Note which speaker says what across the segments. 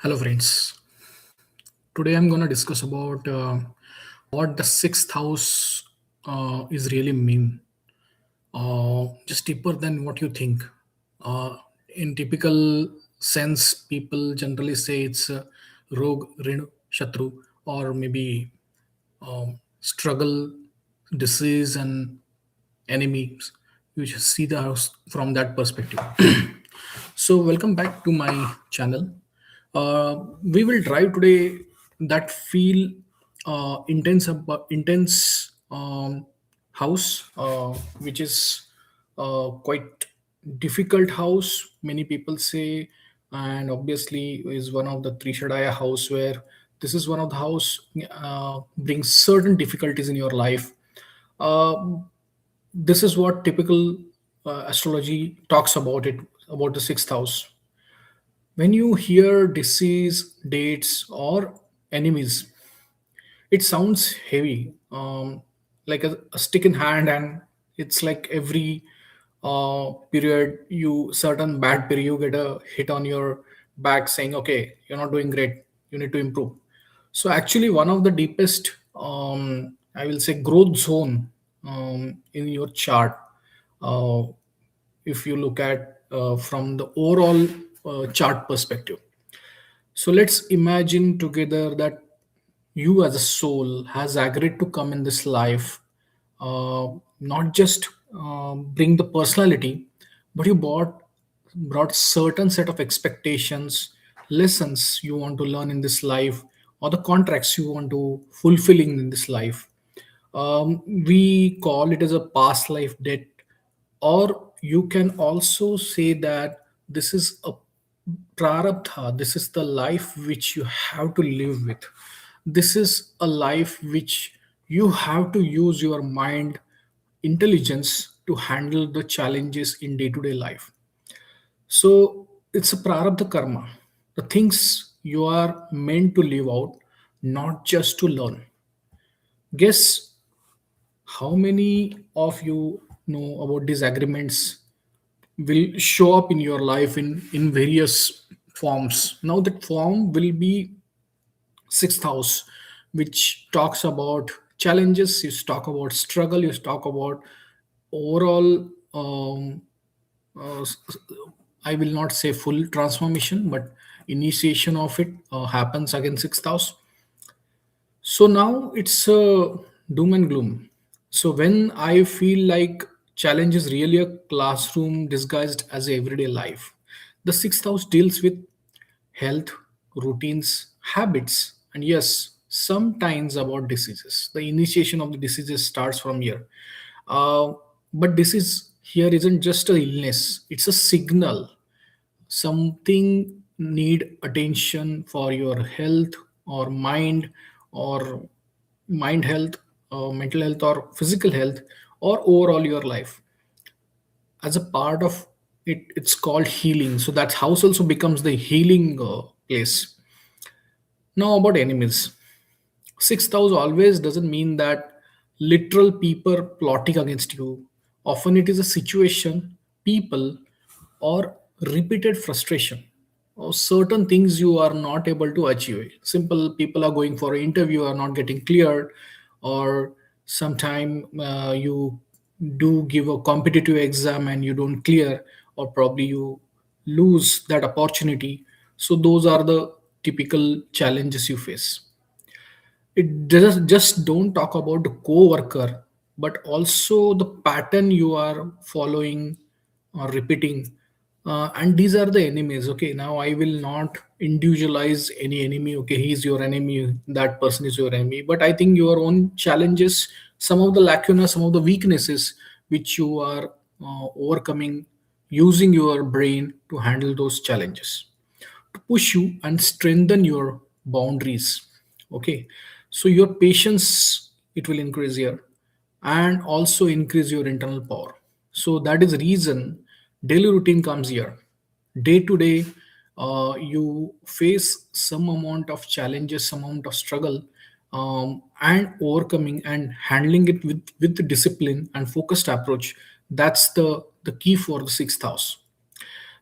Speaker 1: Hello, friends. Today I'm going to discuss about what the sixth house is really mean. Just deeper than what you think. Uh, in typical sense, people generally say it's Rog, Rin, Shatru, or maybe struggle, disease, and enemies. You just see the house from that perspective. So, welcome back to my channel. We will drive today that feel intense house, which is quite difficult house. Many people say, and obviously is one of the Trishadaya house where this is one of the house brings certain difficulties in your life. Uh, this is what typical astrology talks about it about the sixth house. When you hear disease, dates, or enemies, it sounds heavy, like a stick in hand, and it's like every period, you certain bad period, you get a hit on your back saying, "Okay, you're not doing great. You need to improve." So actually, one of the deepest, I will say, growth zone in your chart. Uh, if you look at from the overall chart perspective, so let's imagine together that you as a soul has agreed to come in this life, uh, not just bring the personality, but you brought certain set of expectations, lessons you want to learn in this life, or the contracts you want to fulfilling in this life. We call it as a past life debt, or you can also say that this is a prarabdha. This is the life which you have to live with. This is a life which you have to use your mind intelligence to handle the challenges in day-to-day life. So it's a prarabdha karma, the things you are meant to live out, not just to learn. Guess how many of you know about these agreements will show up in your life in various forms. Now that form will be sixth house, which talks about challenges, you talk about struggle, you talk about overall, uh, s- s- I will not say full transformation, but initiation of it happens again sixth house. So now it's doom and gloom. So when I feel like challenge is really a classroom disguised as a everyday life, the sixth house deals with health, routines, habits, and yes, sometimes about diseases. The initiation of the diseases starts from here. Uh, but disease here isn't just a illness; it's a signal. Something need attention for your health or or mind health, mental health, or physical health, or overall your life. As a part of it, it's called healing. So that house also becomes the healing place. Now about enemies. Sixth house always doesn't mean that literal people plotting against you. Often it is a situation, people, or repeated frustration, or certain things you are not able to achieve. Simple people are going for an interview are not getting cleared, or sometime you do give a competitive exam and you don't clear, or probably you lose that opportunity. So those are the typical challenges you face. It just don't talk about the co-worker, but also the pattern you are following or repeating. And these are the enemies. Okay, now I will not individualize any enemy. Okay, he's your enemy, that person is your enemy, but I think your own challenges, some of the lacunas, some of the weaknesses which you are overcoming, using your brain to handle those challenges, to push you and strengthen your boundaries. Okay, so your patience, it will increase here, and also increase your internal power. So that is reason daily routine comes here. Day to day, you face some amount of challenges, some amount of struggle, and overcoming and handling it with discipline and focused approach. That's the key for the sixth house.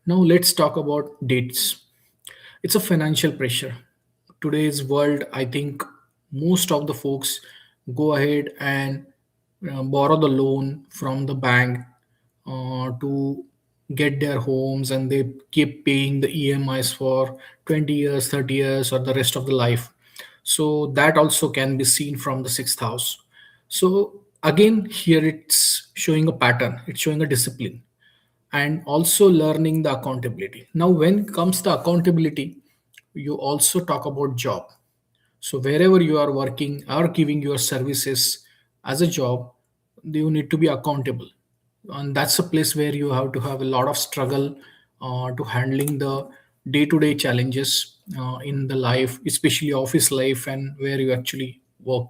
Speaker 1: Now let's talk about dates. It's a financial pressure. Today's world, I think most of the folks go ahead and borrow the loan from the bank to get their homes, and they keep paying the EMIs for 20 years, 30 years, or the rest of the life. So that also can be seen from the sixth house. So again, here it's showing a pattern, it's showing a discipline, and also learning the accountability. Now when comes the accountability, you also talk about job. So wherever you are working or giving your services as a job, you need to be accountable, and that's a place where you have to have a lot of struggle to handling the day-to-day challenges in the life, especially office life and where you actually work.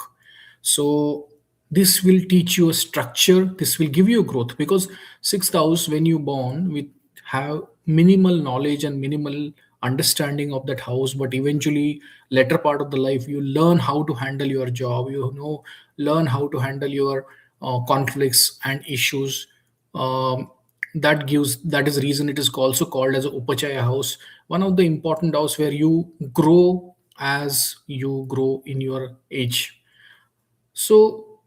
Speaker 1: So this will teach you a structure, this will give you growth, because sixth house, when you born with, have minimal knowledge and minimal understanding of that house, but eventually later part of the life you learn how to handle your job, learn how to handle your conflicts and issues. That is reason it is also called as a upachaya house, one of the important house where you grow as you grow in your age. So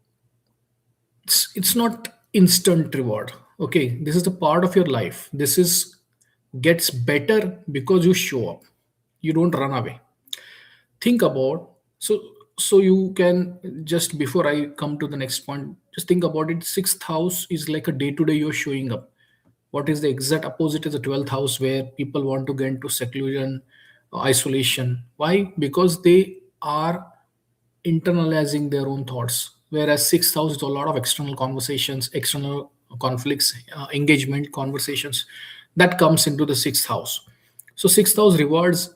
Speaker 1: it's not instant reward. Okay, this is the part of your life, this is gets better because you show up, you don't run away. Think about, so you can, just before I come to the next point, just think about it. Sixth house is like a day to day you're showing up. What is the exact opposite is the 12th house, where people want to get into seclusion, isolation. Why? Because they are internalizing their own thoughts, whereas sixth house is a lot of external conversations, external conflicts, engagement conversations that comes into the sixth house. So sixth house rewards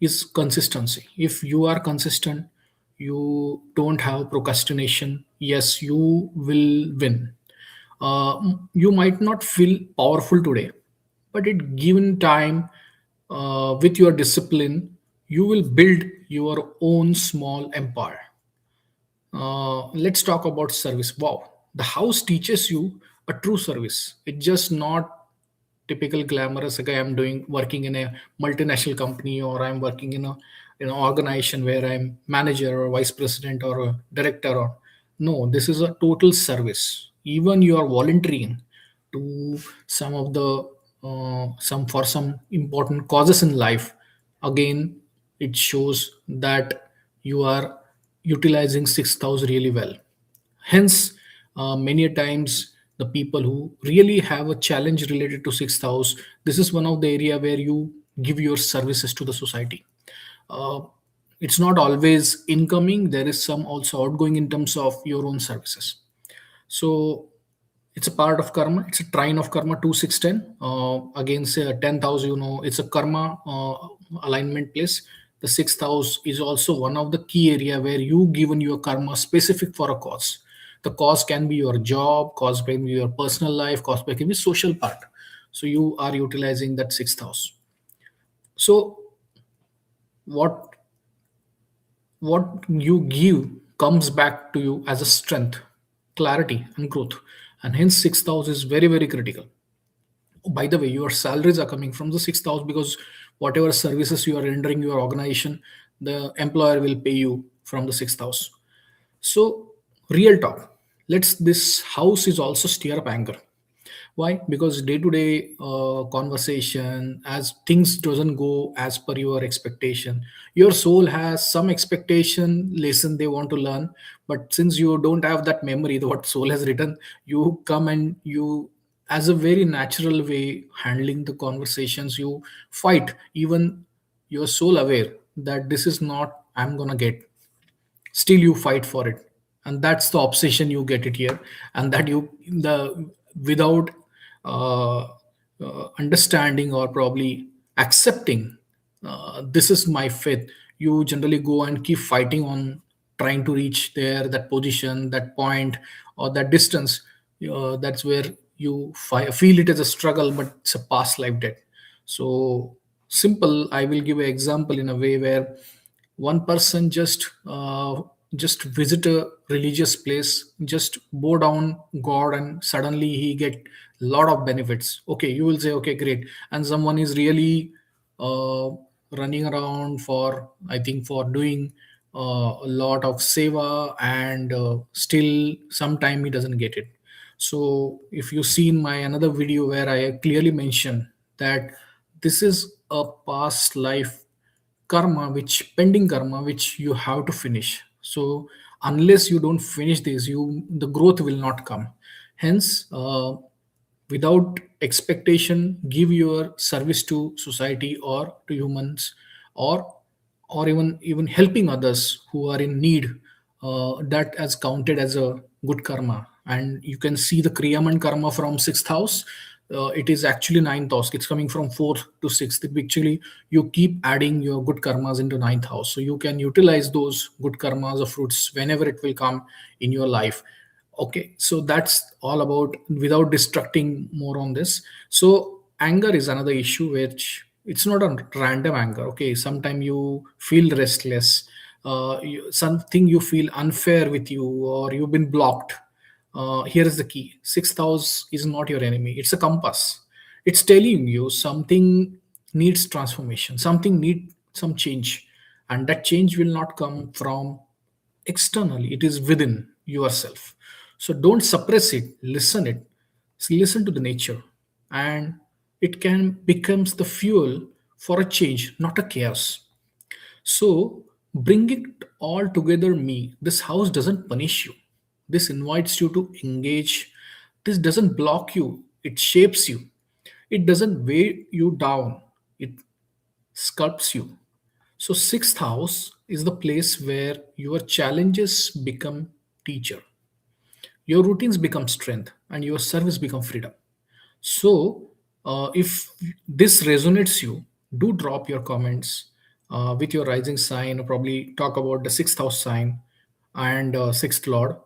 Speaker 1: is consistency. If you are consistent, you don't have procrastination, yes, you will win. You might not feel powerful today, but at given time, with your discipline, you will build your own small empire. Let's talk about service. Wow, the house teaches you a true service. It's just not typical glamorous. Okay, I'm doing working in a multinational company, or I'm working in a organization where I'm manager or vice president or a director. Or no, this is a total service. Even you are volunteering to some of the some for some important causes in life. Again, it shows that you are utilizing sixth house really well. Hence, many a times the people who really have a challenge related to sixth house, this is one of the area where you give your services to the society. uh, it's not always incoming, there is some also outgoing in terms of your own services. So it's a part of karma, it's a trine of karma, 2 6 10. Again, say 10th house, it's a karma alignment place. The sixth house is also one of the key area where you given your karma specific for a cause. The cause can be your job, cause can be your personal life, cause can be social part. So you are utilizing that sixth house. So what what you give comes back to you as a strength, clarity, and growth. And hence, sixth house is very, very critical. By the way, your salaries are coming from the sixth house, because whatever services you are rendering your organization, the employer will pay you from the sixth house. So, real talk. Let's this house is also stir up anger. Why? Because day to day conversation, as things doesn't go as per your expectation, your soul has some expectation lesson they want to learn, but since you don't have that memory, the what soul has written, you come and you, as a very natural way handling the conversations, you fight. Even your soul aware that this is not I'm gonna get, still you fight for it. And that's the obsession you get it here. And that you the without uh, understanding or probably accepting, this is my faith, you generally go and keep fighting on trying to reach there, that position, that point, or that distance. That's where you feel it as a struggle, but it's a past life debt. So simple, I will give an example in a way where one person just visit a religious place, just bow down god, and suddenly he get lot of benefits. Okay, you will say okay, great. And someone is really uh, running around for, I think, for doing a lot of seva, and still sometime he doesn't get it. So if you see in my another video where I clearly mention that this is a past life karma, which pending karma, which you have to finish. So unless you don't finish this, you the growth will not come. Hence, without expectation, give your service to society or to humans, or even helping others who are in need. That has counted as a good karma. And you can see the kriyaman karma from sixth house. It is actually ninth house. It's coming from fourth to sixth. Actually, you keep adding your good karmas into ninth house, so you can utilize those good karmas or fruits whenever it will come in your life. Okay, so that's all about, without distracting more on this. So anger is another issue, which it's not a random anger. Okay, sometimes you feel restless, something you feel unfair with you, or you've been blocked. Here is the key: sixth house is not your enemy, it's a compass. It's telling you something needs transformation, something need some change, and that change will not come from externally, it is within yourself. So don't suppress it, listen it. Listen to the nature, and it can becomes the fuel for a change, not a chaos. So bring it all together, me. This house doesn't punish you, this invites you to engage. This doesn't block you, it shapes you. It doesn't weigh you down, it sculpts you. So sixth house is the place where your challenges become teacher, your routines become strength, and your service become freedom. So if this resonates you, do drop your comments with your rising sign, or probably talk about the sixth house sign and sixth lord.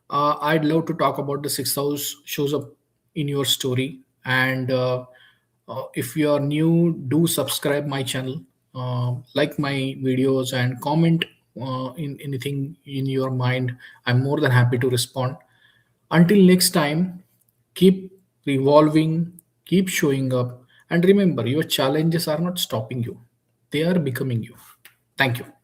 Speaker 1: I'd love to talk about the sixth house shows up in your story. And if you are new, do subscribe my channel, like my videos, and comment in anything in your mind. I'm more than happy to respond. Until next time, keep revolving, keep showing up, and remember, your challenges are not stopping you, they are becoming you. Thank you.